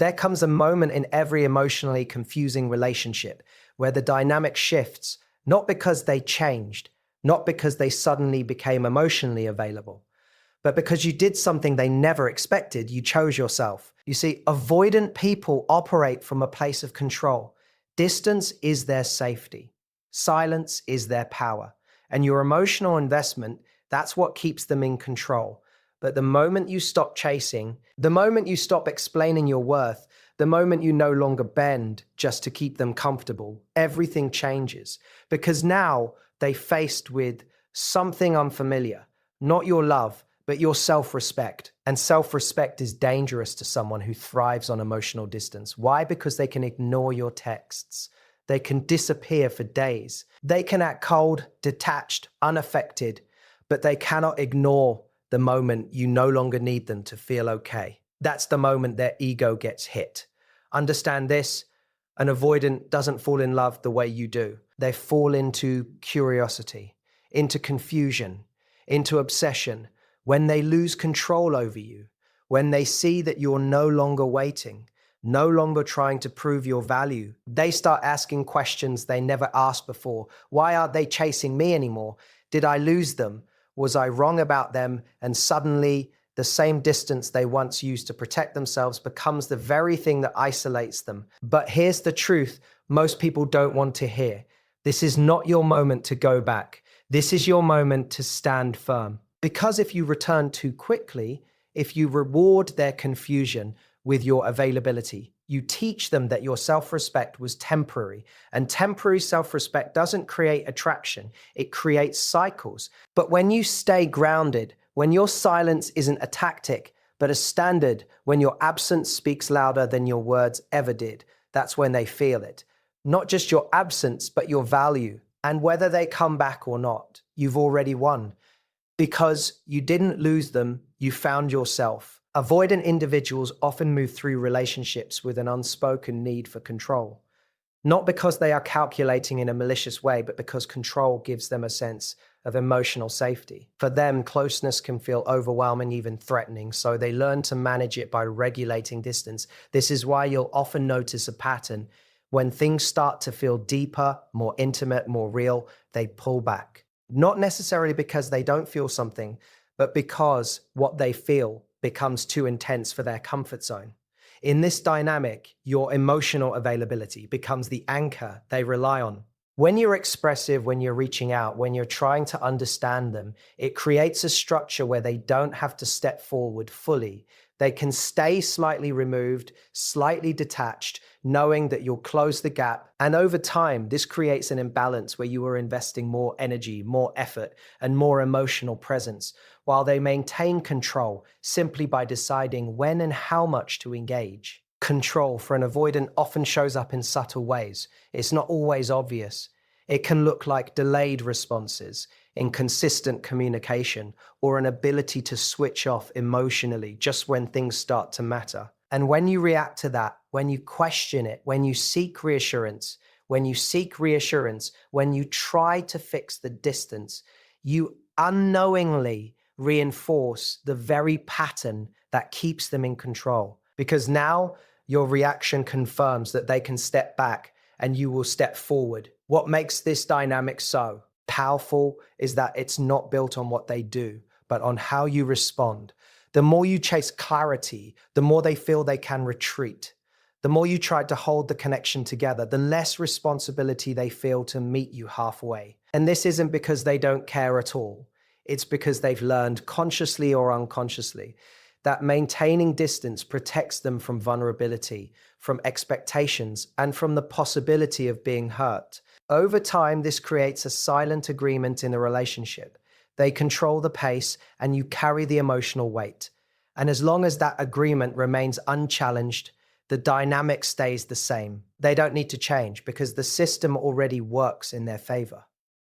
There comes a moment in every emotionally confusing relationship where the dynamic shifts, not because they changed, not because they suddenly became emotionally available, but because you did something they never expected. You chose yourself. You see, avoidant people operate from a place of control. Distance is their safety. Silence is their power. And your emotional investment, that's what keeps them in control. But the moment you stop chasing, the moment you stop explaining your worth, the moment you no longer bend just to keep them comfortable, everything changes. Because now they faced with something unfamiliar, not your love, but your self-respect. And self-respect is dangerous to someone who thrives on emotional distance. Why? Because they can ignore your texts. They can disappear for days. They can act cold, detached, unaffected, but they cannot ignore the moment you no longer need them to feel okay. That's the moment their ego gets hit. Understand this: an avoidant doesn't fall in love the way you do. They fall into curiosity, into confusion, into obsession. When they lose control over you, when they see that you're no longer waiting, no longer trying to prove your value, they start asking questions they never asked before. Why aren't they chasing me anymore? Did I lose them? Was I wrong about them? And suddenly, the same distance they once used to protect themselves becomes the very thing that isolates them. But here's the truth most people don't want to hear. This is not your moment to go back. This is your moment to stand firm. Because if you return too quickly, if you reward their confusion with your availability, you teach them that your self-respect was temporary, and temporary self-respect doesn't create attraction, it creates cycles. But when you stay grounded, when your silence isn't a tactic, but a standard, when your absence speaks louder than your words ever did, that's when they feel it. Not just your absence, but your value. And whether they come back or not, you've already won. Because you didn't lose them, you found yourself. Avoidant individuals often move through relationships with an unspoken need for control. Not because they are calculating in a malicious way, but because control gives them a sense of emotional safety. For them, closeness can feel overwhelming, even threatening, so they learn to manage it by regulating distance. This is why you'll often notice a pattern. When things start to feel deeper, more intimate, more real, they pull back. Not necessarily because they don't feel something, but because what they feel becomes too intense for their comfort zone. In this dynamic, your emotional availability becomes the anchor they rely on. When you're expressive, when you're reaching out, when you're trying to understand them, it creates a structure where they don't have to step forward fully. They can stay slightly removed, slightly detached, knowing that you'll close the gap. And over time, this creates an imbalance where you are investing more energy, more effort, and more emotional presence, while they maintain control simply by deciding when and how much to engage. Control for an avoidant often shows up in subtle ways. It's not always obvious. It can look like delayed responses, inconsistent communication, or an ability to switch off emotionally just when things start to matter. And when you react to that, when you question it, when you seek reassurance, when you try to fix the distance, you unknowingly reinforce the very pattern that keeps them in control. Because now your reaction confirms that they can step back and you will step forward. What makes this dynamic so powerful is that it's not built on what they do, but on how you respond. The more you chase clarity, the more they feel they can retreat. The more you try to hold the connection together, the less responsibility they feel to meet you halfway. And this isn't because they don't care at all. It's because they've learned, consciously or unconsciously, that maintaining distance protects them from vulnerability, from expectations, and from the possibility of being hurt. Over time, this creates a silent agreement in a relationship. They control the pace, and you carry the emotional weight. And as long as that agreement remains unchallenged, the dynamic stays the same. They don't need to change because the system already works in their favor.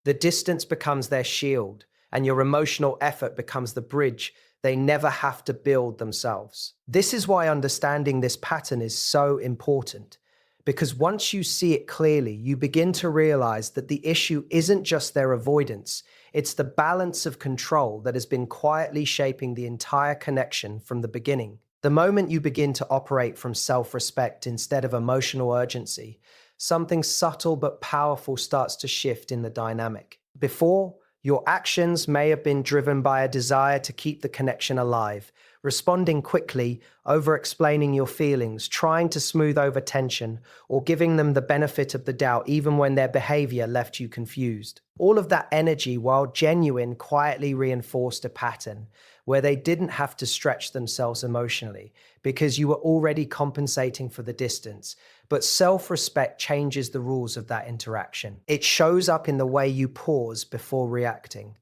The distance becomes their shield, and your emotional effort becomes the bridge they never have to build themselves. This is why understanding this pattern is so important, because once you see it clearly, you begin to realize that the issue isn't just their avoidance, it's the balance of control that has been quietly shaping the entire connection from the beginning. The moment you begin to operate from self respect instead of emotional urgency, something subtle but powerful starts to shift in the dynamic. Before, your actions may have been driven by a desire to keep the connection alive, responding quickly, over explaining your feelings, trying to smooth over tension, or giving them the benefit of the doubt even when their behavior left you confused. All of that energy, while genuine, quietly reinforced a pattern where they didn't have to stretch themselves emotionally because you were already compensating for the distance. But self-respect changes the rules of that interaction. It shows up in the way you pause before reacting,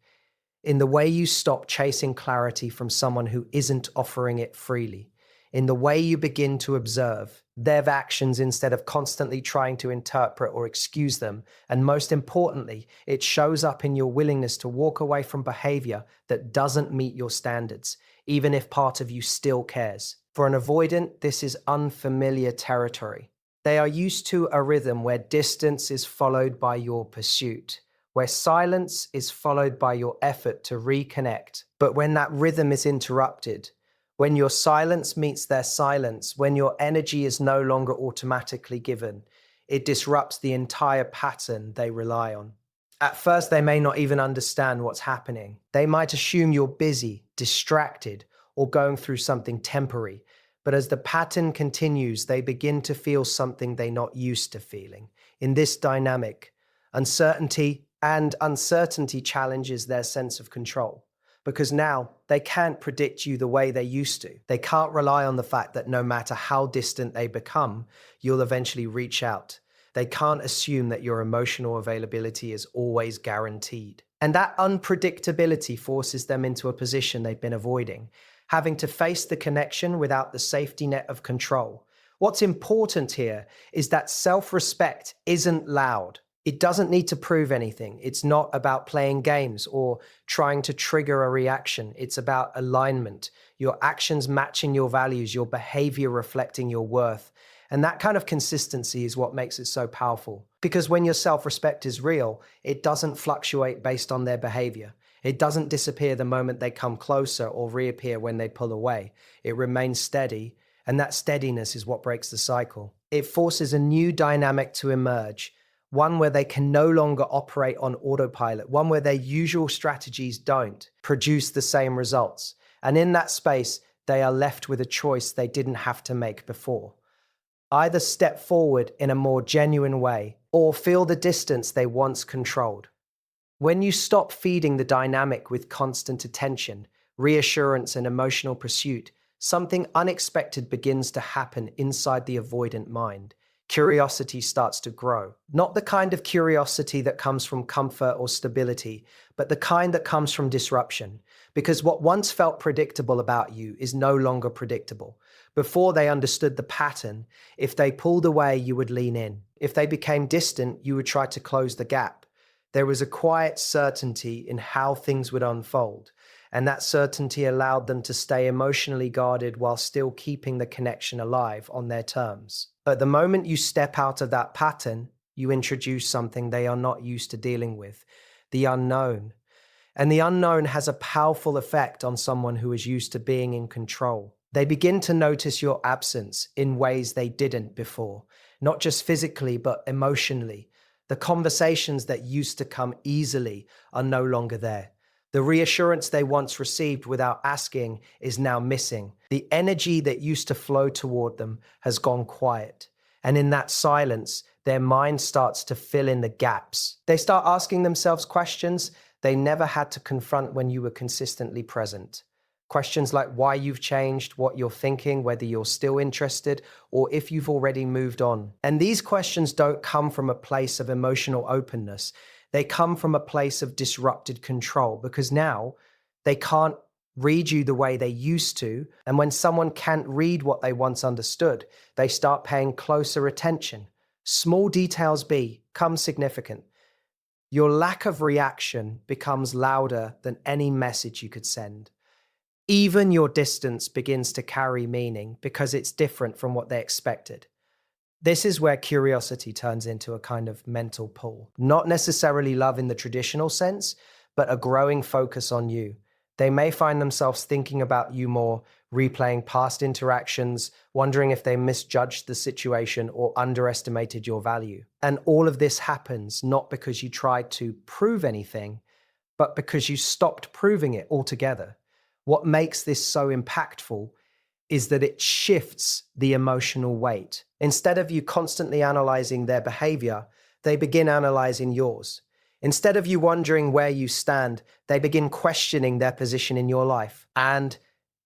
in the way you stop chasing clarity from someone who isn't offering it freely, in the way you begin to observe their actions instead of constantly trying to interpret or excuse them. And most importantly, it shows up in your willingness to walk away from behavior that doesn't meet your standards, even if part of you still cares. For an avoidant, this is unfamiliar territory. They are used to a rhythm where distance is followed by your pursuit, where silence is followed by your effort to reconnect. But when that rhythm is interrupted, when your silence meets their silence, when your energy is no longer automatically given, it disrupts the entire pattern they rely on. At first, they may not even understand what's happening. They might assume you're busy, distracted, or going through something temporary. But as the pattern continues, they begin to feel something they're not used to feeling. In this dynamic, uncertainty challenges their sense of control. Because now they can't predict you the way they used to. They can't rely on the fact that no matter how distant they become, you'll eventually reach out. They can't assume that your emotional availability is always guaranteed. And that unpredictability forces them into a position they've been avoiding, having to face the connection without the safety net of control. What's important here is that self-respect isn't loud. It doesn't need to prove anything. It's not about playing games or trying to trigger a reaction. It's about alignment, your actions matching your values, your behavior reflecting your worth. And that kind of consistency is what makes it so powerful. Because when your self-respect is real, it doesn't fluctuate based on their behavior. It doesn't disappear the moment they come closer or reappear when they pull away. It remains steady, and that steadiness is what breaks the cycle. It forces a new dynamic to emerge, one where they can no longer operate on autopilot, one where their usual strategies don't produce the same results. And in that space, they are left with a choice they didn't have to make before. Either step forward in a more genuine way or feel the distance they once controlled. When you stop feeding the dynamic with constant attention, reassurance, and emotional pursuit, something unexpected begins to happen inside the avoidant mind. Curiosity starts to grow. Not the kind of curiosity that comes from comfort or stability, but the kind that comes from disruption. Because what once felt predictable about you is no longer predictable. Before they understood the pattern, if they pulled away, you would lean in. If they became distant, you would try to close the gap. There was a quiet certainty in how things would unfold, and that certainty allowed them to stay emotionally guarded while still keeping the connection alive on their terms. But the moment you step out of that pattern, you introduce something they are not used to dealing with, the unknown. And the unknown has a powerful effect on someone who is used to being in control. They begin to notice your absence in ways they didn't before, not just physically, but emotionally. The conversations that used to come easily are no longer there. The reassurance they once received without asking is now missing. The energy that used to flow toward them has gone quiet. And in that silence, their mind starts to fill in the gaps. They start asking themselves questions they never had to confront when you were consistently present. Questions like why you've changed, what you're thinking, whether you're still interested, or if you've already moved on. And these questions don't come from a place of emotional openness. They come from a place of disrupted control, because now they can't read you the way they used to. And when someone can't read what they once understood, they start paying closer attention. Small details become significant. Your lack of reaction becomes louder than any message you could send. Even your distance begins to carry meaning because it's different from what they expected. This is where curiosity turns into a kind of mental pull. Not necessarily love in the traditional sense, but a growing focus on you. They may find themselves thinking about you more, replaying past interactions, wondering if they misjudged the situation or underestimated your value. And all of this happens not because you tried to prove anything, but because you stopped proving it altogether. What makes this so impactful is that it shifts the emotional weight. Instead of you constantly analyzing their behavior, they begin analyzing yours. Instead of you wondering where you stand, they begin questioning their position in your life. And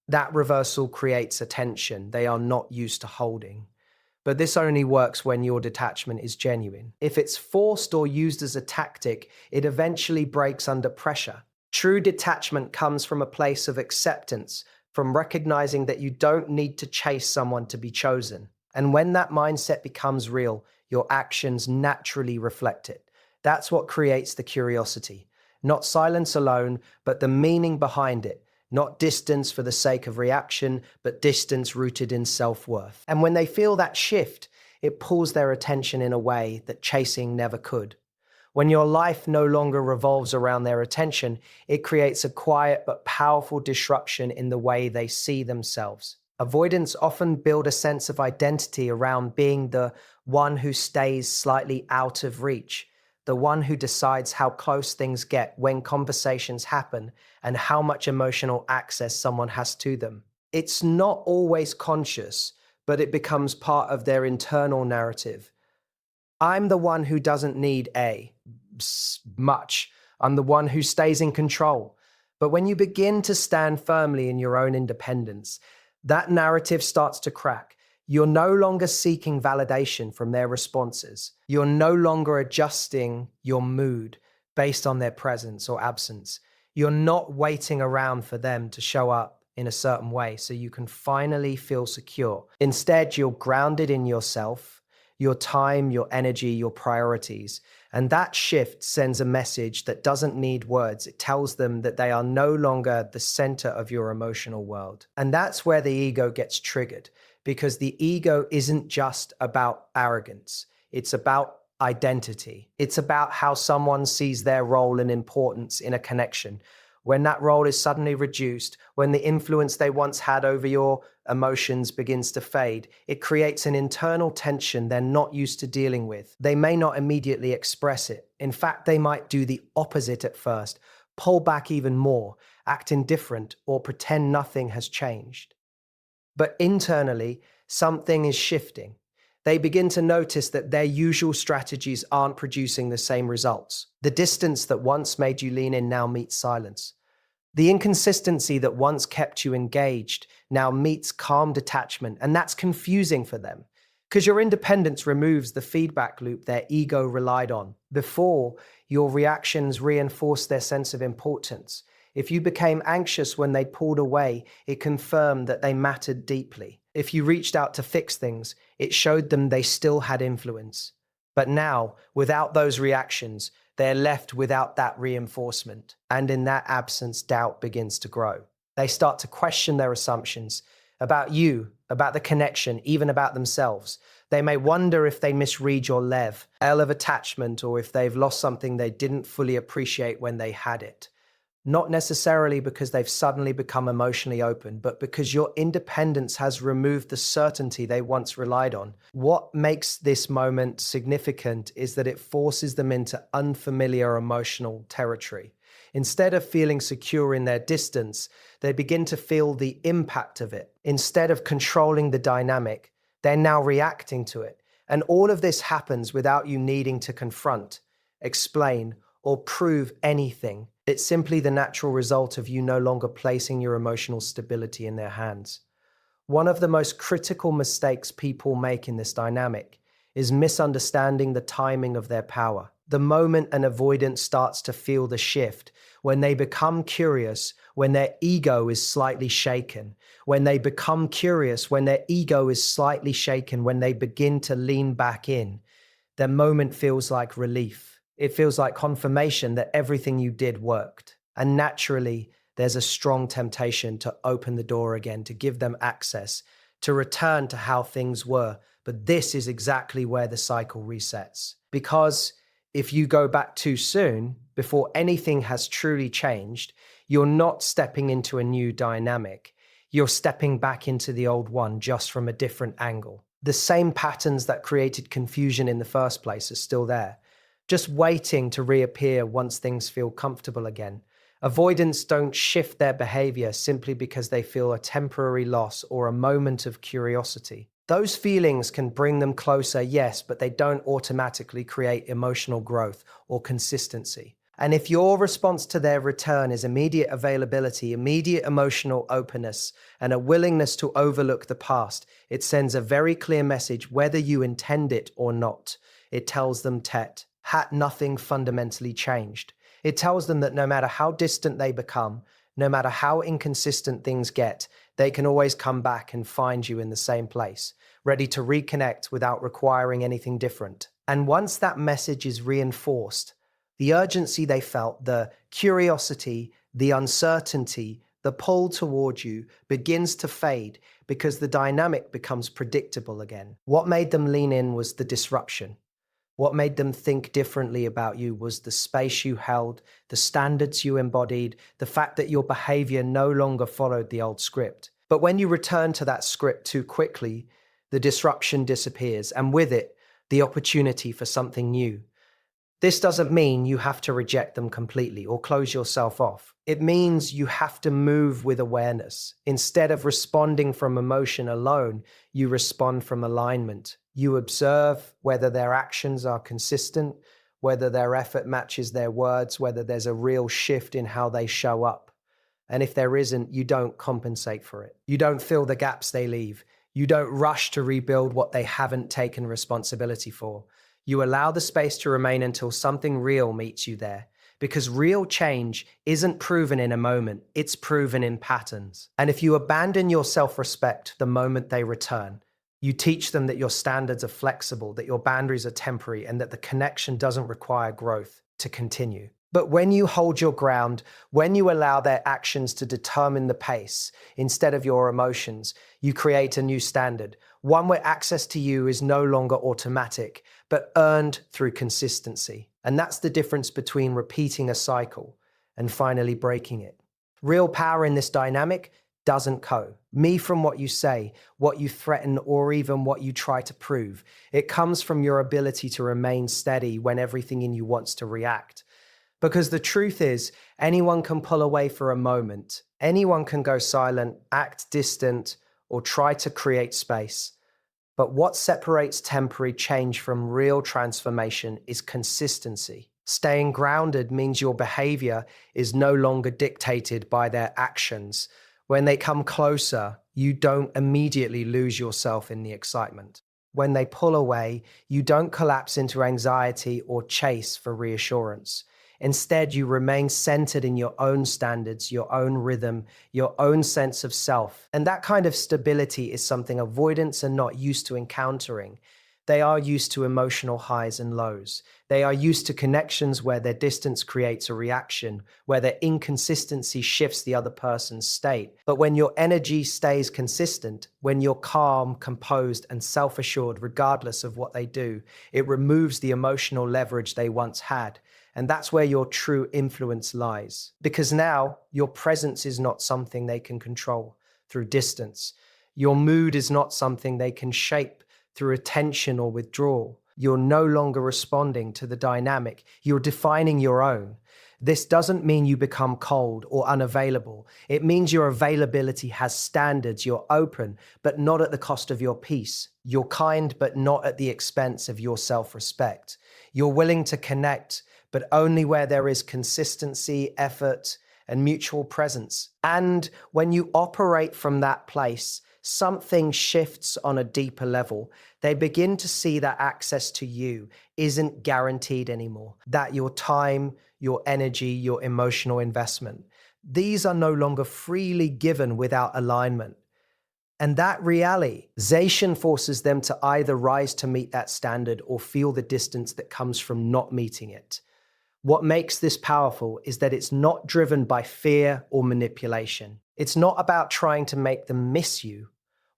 that reversal creates a tension they are not used to holding. But this only works when your detachment is genuine. If it's forced or used as a tactic, it eventually breaks under pressure. True detachment comes from a place of acceptance, from recognizing that you don't need to chase someone to be chosen. And when that mindset becomes real, your actions naturally reflect it. That's what creates the curiosity. Not silence alone, but the meaning behind it. Not distance for the sake of reaction, but distance rooted in self-worth. And when they feel that shift, it pulls their attention in a way that chasing never could. When your life no longer revolves around their attention, it creates a quiet but powerful disruption in the way they see themselves. Avoidants often build a sense of identity around being the one who stays slightly out of reach, the one who decides how close things get when conversations happen and how much emotional access someone has to them. It's not always conscious, but it becomes part of their internal narrative. I'm the one who doesn't need much. I'm the one who stays in control. But when you begin to stand firmly in your own independence, that narrative starts to crack. You're no longer seeking validation from their responses. You're no longer adjusting your mood based on their presence or absence. You're not waiting around for them to show up in a certain way so you can finally feel secure. Instead, you're grounded in yourself, your time, your energy, your priorities. And that shift sends a message that doesn't need words. It tells them that they are no longer the center of your emotional world. And that's where the ego gets triggered, because the ego isn't just about arrogance. It's about identity. It's about how someone sees their role and importance in a connection. When that role is suddenly reduced, when the influence they once had over your emotions begins to fade, it creates an internal tension they're not used to dealing with. They may not immediately express it. In fact, they might do the opposite at first, pull back even more, act indifferent, or pretend nothing has changed. But internally, something is shifting. They begin to notice that their usual strategies aren't producing the same results. The distance that once made you lean in now meets silence. The inconsistency that once kept you engaged now meets calm detachment, and that's confusing for them, because your independence removes the feedback loop their ego relied on. Before, your reactions reinforced their sense of importance. If you became anxious when they pulled away, it confirmed that they mattered deeply. If you reached out to fix things, it showed them they still had influence. But now, without those reactions, they're left without that reinforcement. And in that absence, doubt begins to grow. They start to question their assumptions about you, about the connection, even about themselves. They may wonder if they misread your L of attachment, or if they've lost something they didn't fully appreciate when they had it. Not necessarily because they've suddenly become emotionally open, but because your independence has removed the certainty they once relied on. What makes this moment significant is that it forces them into unfamiliar emotional territory. Instead of feeling secure in their distance, they begin to feel the impact of it. Instead of controlling the dynamic, they're now reacting to it. And all of this happens without you needing to confront, explain, or prove anything. It's simply the natural result of you no longer placing your emotional stability in their hands. One of the most critical mistakes people make in this dynamic is misunderstanding the timing of their power. The moment an avoidant starts to feel the shift, when they become curious, when their ego is slightly shaken, when they become curious, when their ego is slightly shaken, when they begin to lean back in, their moment feels like relief. It feels like confirmation that everything you did worked. And naturally, there's a strong temptation to open the door again, to give them access, to return to how things were. But this is exactly where the cycle resets. Because if you go back too soon, before anything has truly changed, you're not stepping into a new dynamic. You're stepping back into the old one just from a different angle. The same patterns that created confusion in the first place are still there, just waiting to reappear once things feel comfortable again. Avoidants don't shift their behavior simply because they feel a temporary loss or a moment of curiosity. Those feelings can bring them closer, yes, but they don't automatically create emotional growth or consistency. And if your response to their return is immediate availability, immediate emotional openness, and a willingness to overlook the past, it sends a very clear message whether you intend it or not. It tells them nothing fundamentally changed. It tells them that no matter how distant they become, no matter how inconsistent things get, they can always come back and find you in the same place, ready to reconnect without requiring anything different. And once that message is reinforced, the urgency they felt, the curiosity, the uncertainty, the pull toward you begins to fade because the dynamic becomes predictable again. What made them lean in was the disruption. What made them think differently about you was the space you held, the standards you embodied, the fact that your behavior no longer followed the old script. But when you return to that script too quickly, the disruption disappears, and with it, the opportunity for something new. This doesn't mean you have to reject them completely or close yourself off. It means you have to move with awareness. Instead of responding from emotion alone, you respond from alignment. You observe whether their actions are consistent, whether their effort matches their words, whether there's a real shift in how they show up. And if there isn't, you don't compensate for it. You don't fill the gaps they leave. You don't rush to rebuild what they haven't taken responsibility for. You allow the space to remain until something real meets you there. Because real change isn't proven in a moment, it's proven in patterns. And if you abandon your self-respect the moment they return, you teach them that your standards are flexible, that your boundaries are temporary, and that the connection doesn't require growth to continue. But when you hold your ground, when you allow their actions to determine the pace instead of your emotions, you create a new standard, one where access to you is no longer automatic, but earned through consistency. And that's the difference between repeating a cycle and finally breaking it. Real power in this dynamic doesn't me from what you say, what you threaten, or even what you try to prove. It comes from your ability to remain steady when everything in you wants to react. Because the truth is, anyone can pull away for a moment. Anyone can go silent, act distant, or try to create space. But what separates temporary change from real transformation is consistency. Staying grounded means your behavior is no longer dictated by their actions. When they come closer, you don't immediately lose yourself in the excitement. When they pull away, you don't collapse into anxiety or chase for reassurance. Instead, you remain centered in your own standards, your own rhythm, your own sense of self. And that kind of stability is something avoidants are not used to encountering. They are used to emotional highs and lows. They are used to connections where their distance creates a reaction, where their inconsistency shifts the other person's state. But when your energy stays consistent, when you're calm, composed, and self-assured regardless of what they do, it removes the emotional leverage they once had. And that's where your true influence lies. Because now, your presence is not something they can control through distance. Your mood is not something they can shape through attention or withdrawal. You're no longer responding to the dynamic. You're defining your own. This doesn't mean you become cold or unavailable. It means your availability has standards. You're open, but not at the cost of your peace. You're kind, but not at the expense of your self-respect. You're willing to connect, but only where there is consistency, effort, and mutual presence. And when you operate from that place, something shifts on a deeper level. They begin to see that access to you isn't guaranteed anymore, that your time, your energy, your emotional investment, these are no longer freely given without alignment. And that realization forces them to either rise to meet that standard or feel the distance that comes from not meeting it. What makes this powerful is that it's not driven by fear or manipulation. It's not about trying to make them miss you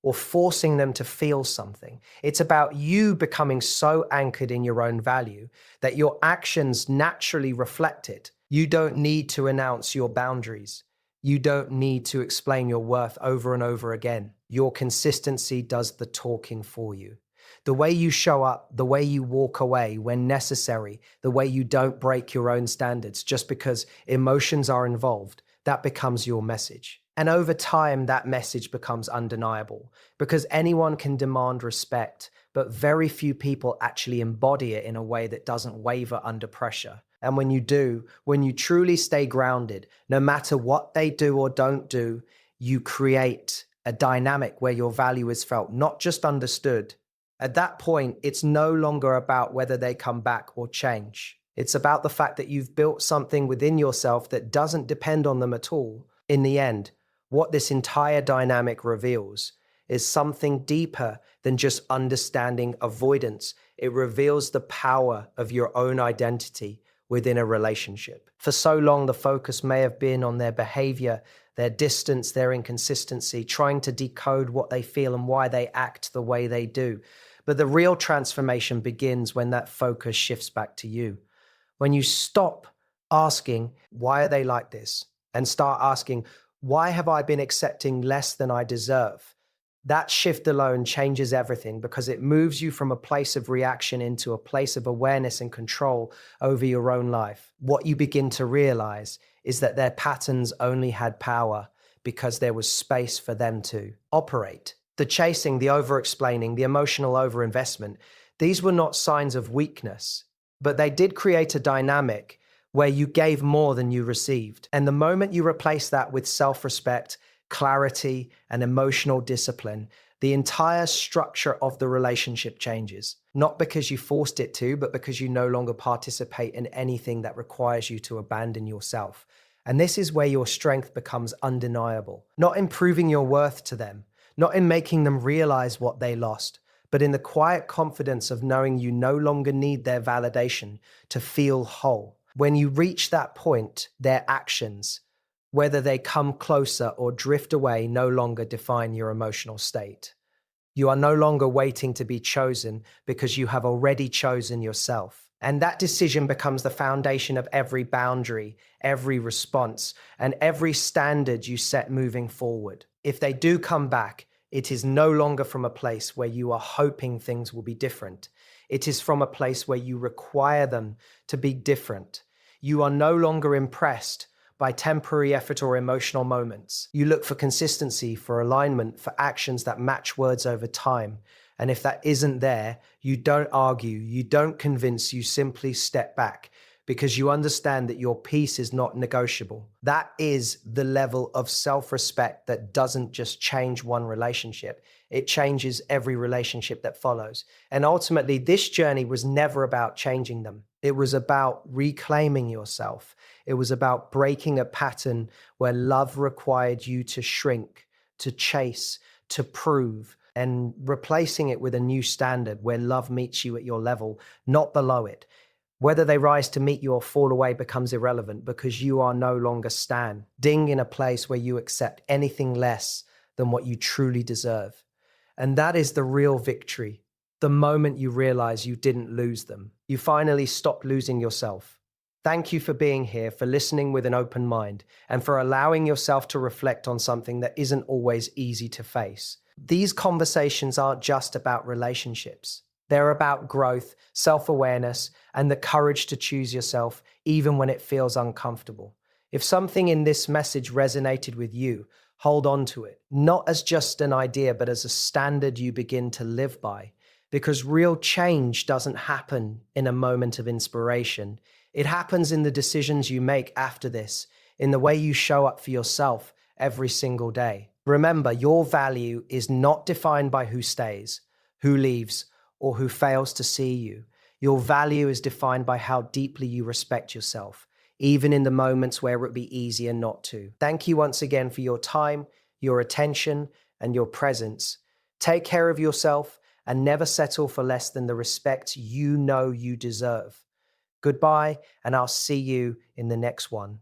or forcing them to feel something. It's about you becoming so anchored in your own value that your actions naturally reflect it. You don't need to announce your boundaries. You don't need to explain your worth over and over again. Your consistency does the talking for you. The way you show up, the way you walk away when necessary, the way you don't break your own standards just because emotions are involved, that becomes your message. And over time, that message becomes undeniable because anyone can demand respect, but very few people actually embody it in a way that doesn't waver under pressure. And when you do, when you truly stay grounded, no matter what they do or don't do, you create a dynamic where your value is felt, not just understood. At that point, it's no longer about whether they come back or change. It's about the fact that you've built something within yourself that doesn't depend on them at all. In the end, what this entire dynamic reveals is something deeper than just understanding avoidance. It reveals the power of your own identity within a relationship. For so long, the focus may have been on their behavior, their distance, their inconsistency, trying to decode what they feel and why they act the way they do. But the real transformation begins when that focus shifts back to you. When you stop asking, why are they like this? And start asking, why have I been accepting less than I deserve? That shift alone changes everything because it moves you from a place of reaction into a place of awareness and control over your own life. What you begin to realize is that their patterns only had power because there was space for them to operate. The chasing, the over-explaining, the emotional overinvestment, these were not signs of weakness, but they did create a dynamic where you gave more than you received. And the moment you replace that with self-respect, clarity, and emotional discipline, the entire structure of the relationship changes. Not because you forced it to, but because you no longer participate in anything that requires you to abandon yourself. And this is where your strength becomes undeniable. Not in proving your worth to them, not in making them realize what they lost, but in the quiet confidence of knowing you no longer need their validation to feel whole. When you reach that point, their actions, whether they come closer or drift away, no longer define your emotional state. You are no longer waiting to be chosen because you have already chosen yourself. And that decision becomes the foundation of every boundary, every response, and every standard you set moving forward. If they do come back, it is no longer from a place where you are hoping things will be different. It is from a place where you require them to be different. You are no longer impressed by temporary effort or emotional moments. You look for consistency, for alignment, for actions that match words over time. And if that isn't there, you don't argue, you don't convince, you simply step back because you understand that your peace is not negotiable. That is the level of self-respect that doesn't just change one relationship. It changes every relationship that follows. And ultimately, this journey was never about changing them. It was about reclaiming yourself. It was about breaking a pattern where love required you to shrink, to chase, to prove, and replacing it with a new standard where love meets you at your level, not below it. Whether they rise to meet you or fall away becomes irrelevant because you are no longer standing in a place where you accept anything less than what you truly deserve. And that is the real victory. The moment you realize you didn't lose them, you finally stop losing yourself. Thank you for being here, for listening with an open mind, and for allowing yourself to reflect on something that isn't always easy to face. These conversations aren't just about relationships. They're about growth, self-awareness, and the courage to choose yourself even when it feels uncomfortable. If something in this message resonated with you, hold on to it, not as just an idea, but as a standard you begin to live by. Because real change doesn't happen in a moment of inspiration. It happens in the decisions you make after this, in the way you show up for yourself every single day. Remember, your value is not defined by who stays, who leaves, or who fails to see you. Your value is defined by how deeply you respect yourself, even in the moments where it would be easier not to. Thank you once again for your time, your attention, and your presence. Take care of yourself and never settle for less than the respect you know you deserve. Goodbye, and I'll see you in the next one.